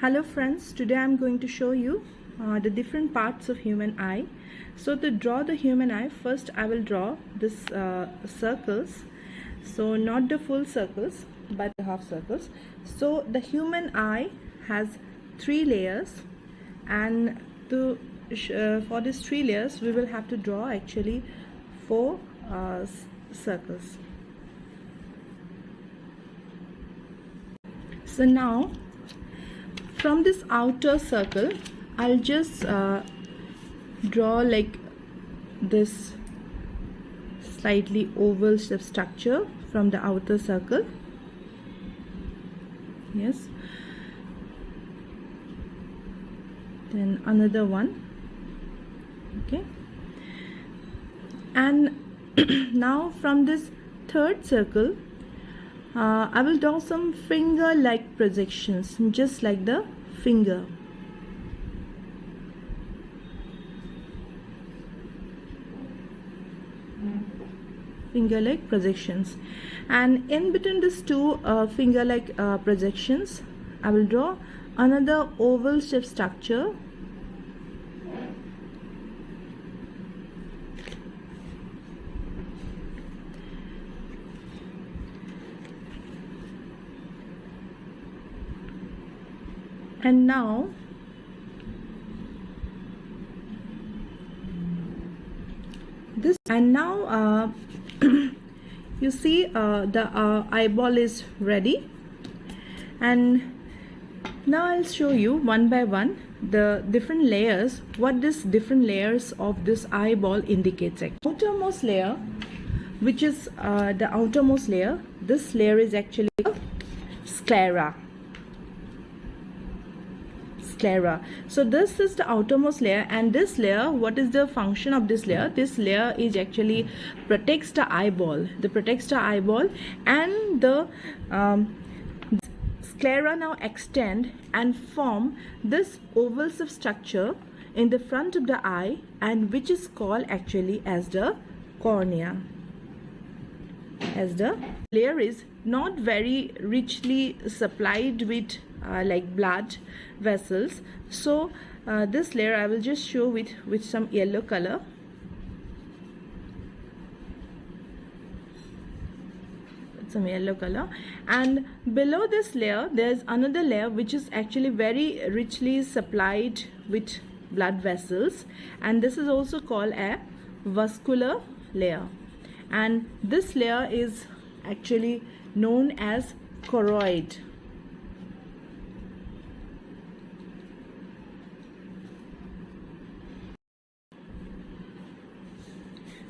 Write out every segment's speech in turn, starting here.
Hello friends, today I am going to show you the different parts of human eye. So to draw the human eye, first I will draw this circles. So not the full circles but the half circles. So the human eye has 3 layers, and for these 3 layers we will have to draw actually 4 circles. So now from this outer circle I'll just draw like this slightly oval shape structure from the outer circle. Yes, then another one. Okay, and now from this third circle I will draw some finger-like projections, just like the finger. Finger-like projections, and in between these two finger-like projections, I will draw another oval shape structure. And now you see the eyeball is ready, and now I'll show you one by one the different layers, what these different layers of this eyeball indicates. Outermost layer, which is the outermost layer, this layer is actually sclera. So this is the outermost layer, and this layer, what is the function of this layer? This layer is actually protects the eyeball. And the sclera now extend and form this oval structure in the front of the eye, and which is called actually as the cornea. As the layer is not very richly supplied with like blood vessels, so this layer I will just show with some yellow color. And below this layer there is another layer which is actually very richly supplied with blood vessels, and this is also called a vascular layer, and this layer is actually known as choroid.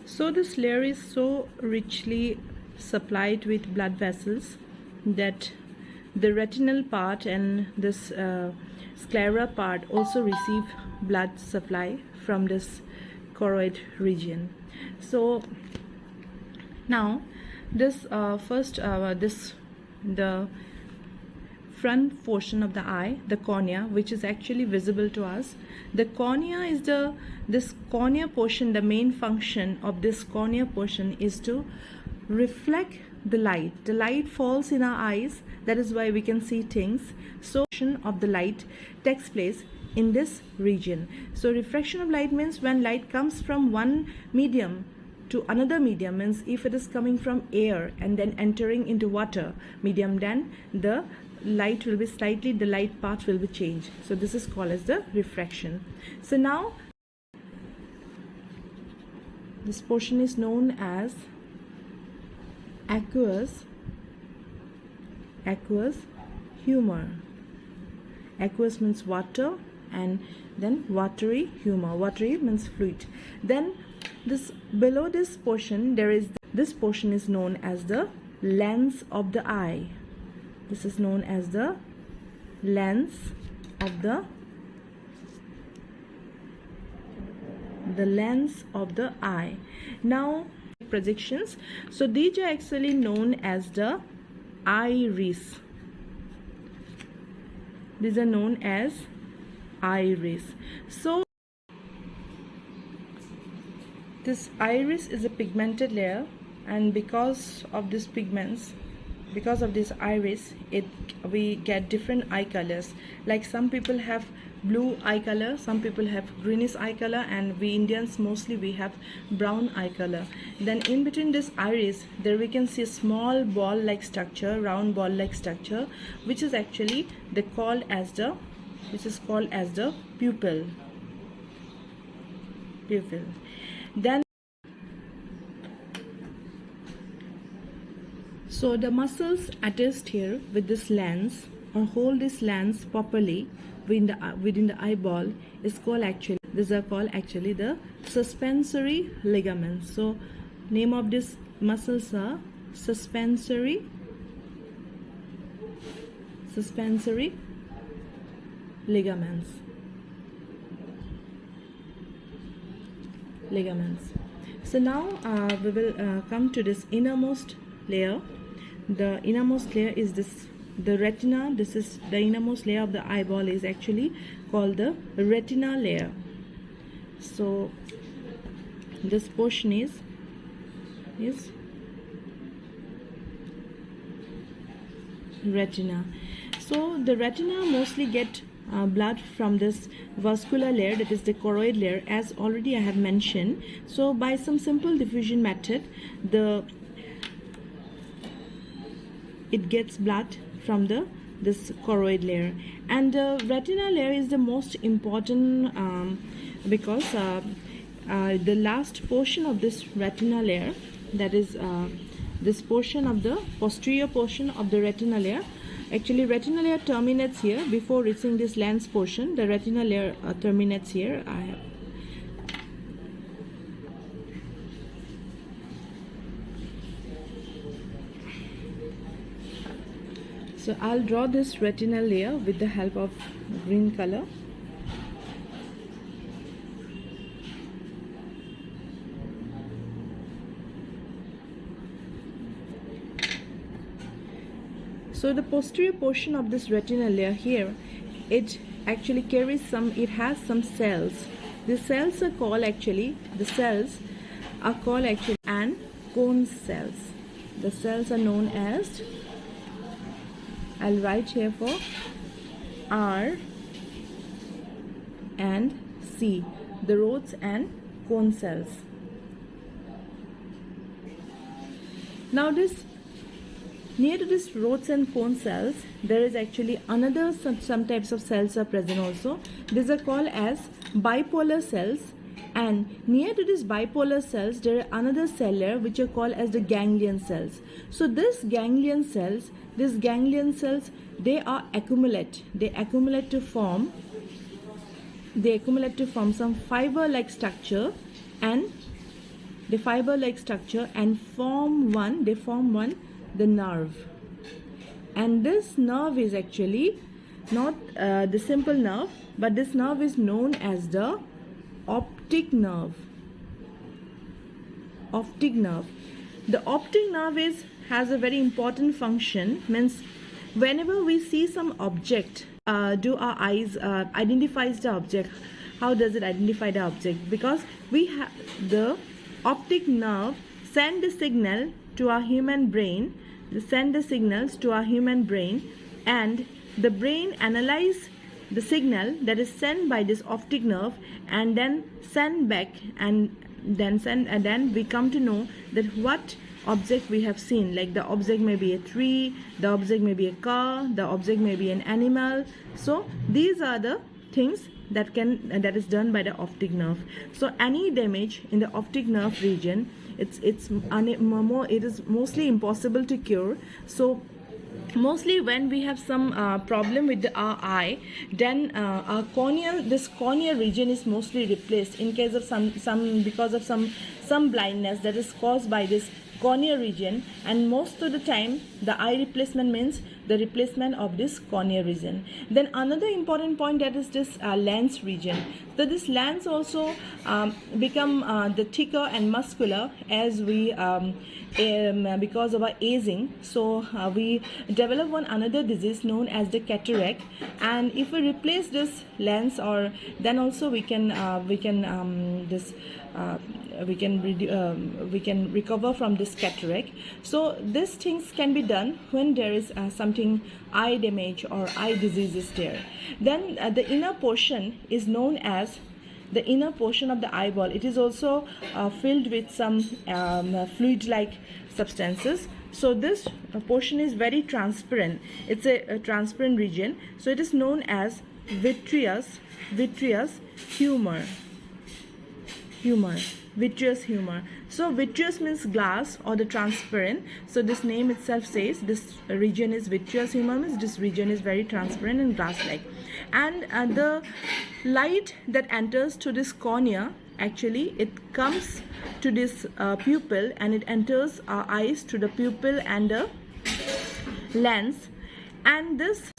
So this layer is so richly supplied with blood vessels that the retinal part and this sclera part also receive blood supply from this choroid region. So now this the front portion of the eye, the cornea, which is actually visible to us. The cornea is this cornea portion, the main function of this cornea portion is to reflect the light. The light falls in our eyes, that is why we can see things. So of the light takes place in this region. So refraction of light means when light comes from one medium to another medium, means if it is coming from air and then entering into water medium, then the light will be slightly, the light path will be changed. So this is called as the refraction. So now this portion is known as aqueous humor. Aqueous means water, and then watery humor. Watery means fluid. Then this below this portion there is this portion is known as the lens of the eye. This is known as the lens of the eye. Now projections, so these are actually known as the iris. These are known as iris. So this iris is a pigmented layer, and because of these pigments, because of this iris, we get different eye colors. Like some people have blue eye color, some people have greenish eye color, and we Indians mostly we have brown eye color. Then in between this iris, there we can see a small ball like structure, round ball like structure, which is actually called as the pupil. Then so the muscles attached here with this lens or hold this lens properly within the eyeball is called actually the suspensory ligaments. So name of these muscles are suspensory ligaments. So now we will come to this innermost layer. The innermost layer is the retina. This is the innermost layer of the eyeball, is actually called the retinal layer. So this portion is retina. So the retina mostly get blood from this vascular layer, that is the choroid layer, as already I have mentioned. So by some simple diffusion method, it gets blood from this choroid layer, and the retinal layer is the most important because the last portion of this retinal layer, that is this portion of the posterior portion of the retinal layer. Actually, retinal layer terminates here. Before reaching this lens portion, the retinal layer terminates here. So I'll draw this retinal layer with the help of green color. So the posterior portion of this retinal layer here, it actually carries it has some cells. The cells are called actually and cone cells. The cells are known as, I'll write here for R and C, the rods and cone cells. Now near to this rods and cone cells, there is actually another some types of cells are present also. These are called as bipolar cells, and near to these bipolar cells there are another cell layer which are called as the ganglion cells. So these ganglion cells, they accumulate to form some fiber-like structure, and form one the nerve. And this nerve is actually not the simple nerve, but this nerve is known as the optic nerve. The optic nerve has a very important function. Means whenever we see some object, do our eyes identifies the object? How does it identify the object? Because we have the optic nerve send the signal to our human brain. Send the signals to our human brain, and the brain analyze the signal that is sent by this optic nerve, and then send back, and then we come to know that what object we have seen. Like the object may be a tree, the object may be a car, the object may be an animal. So these are the things that is done by the optic nerve. So any damage in the optic nerve region, it is mostly impossible to cure. So mostly when we have some problem with our eye, then our this corneal region is mostly replaced in case of some blindness that is caused by this corneal region. And most of the time the eye replacement means the replacement of this corneal region. Then another important point, that is this lens region. So this lens also become the thicker and muscular as we because of our aging. So we develop another disease known as the cataract, and if we replace this lens, or then also we can recover from this cataract. So these things can be done when there is something eye damage or eye disease is there. Then the inner portion is known as the inner portion of the eyeball. It is also filled with some fluid-like substances. So this portion is very transparent. It's a transparent region. So it is known as vitreous humor. Vitreous humor. So vitreous means glass or the transparent. So this name itself says this region is vitreous humor, means this region is very transparent and glass-like. And the light that enters to this cornea, actually it comes to this pupil, and it enters our eyes to the pupil and the lens. And this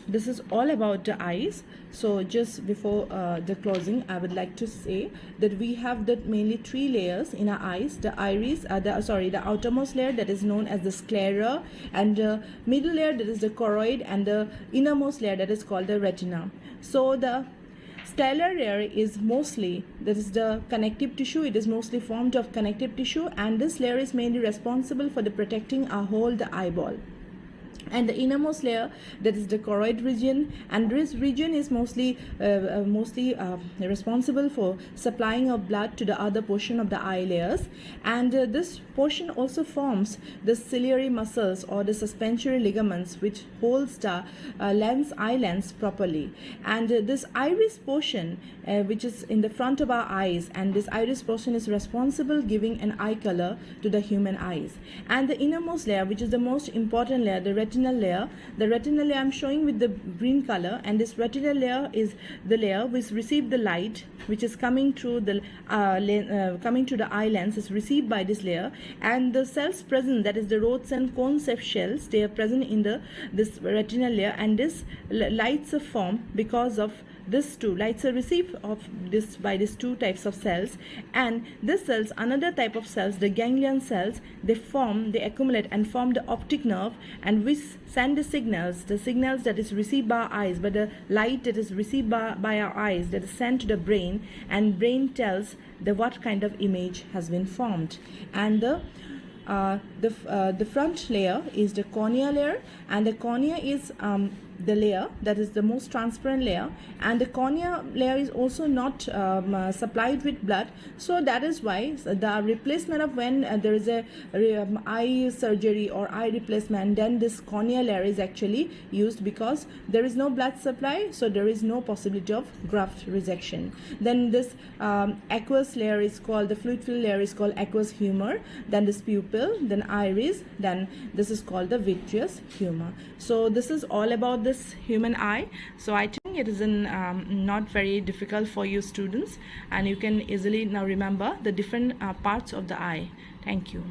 this is all about the eyes. So just before the closing, I would like to say that we have mainly 3 layers in our eyes: the iris, the outermost layer, that is known as the sclera, and the middle layer, that is the choroid, and the innermost layer, that is called the retina. So the stellar layer is mostly, that is the connective tissue. It is mostly formed of connective tissue, and this layer is mainly responsible for the protecting our whole the eyeball. And the innermost layer, that is the choroid region, and this region is mostly responsible for supplying of blood to the other portion of the eye layers. And this portion also forms the ciliary muscles or the suspensory ligaments, which holds the eye lens properly. And this iris portion, which is in the front of our eyes, and this iris portion is responsible giving an eye color to the human eyes. And the innermost layer, which is the most important layer, the retinal layer. The retinal layer I'm showing with the green color, and this retinal layer is the layer which receives the light which is coming through the coming to the eye lens, is received by this layer. And the cells present, that is the rods and cones of shells, they are present in this retinal layer, and this lights are formed because of this two lights are received by these 2 types of cells. And these cells, another type of cells, the ganglion cells, they accumulate and form the optic nerve, and which send the signals that is received by our eyes, but the light that is received by our eyes, that is sent to the brain, and brain tells what kind of image has been formed. And the front layer is the corneal layer, and the cornea is the layer that is the most transparent layer, and the cornea layer is also not supplied with blood. So that is why the replacement of when there is a eye surgery or eye replacement, then this cornea layer is actually used, because there is no blood supply, so there is no possibility of graft resection. Then this aqueous layer is called, the fluid-filled layer is called aqueous humor, then this pupil, then iris, then this is called the vitreous humor. So this is all about this human eye. So I think it is not very difficult for you students, and you can easily now remember the different parts of the eye. Thank you.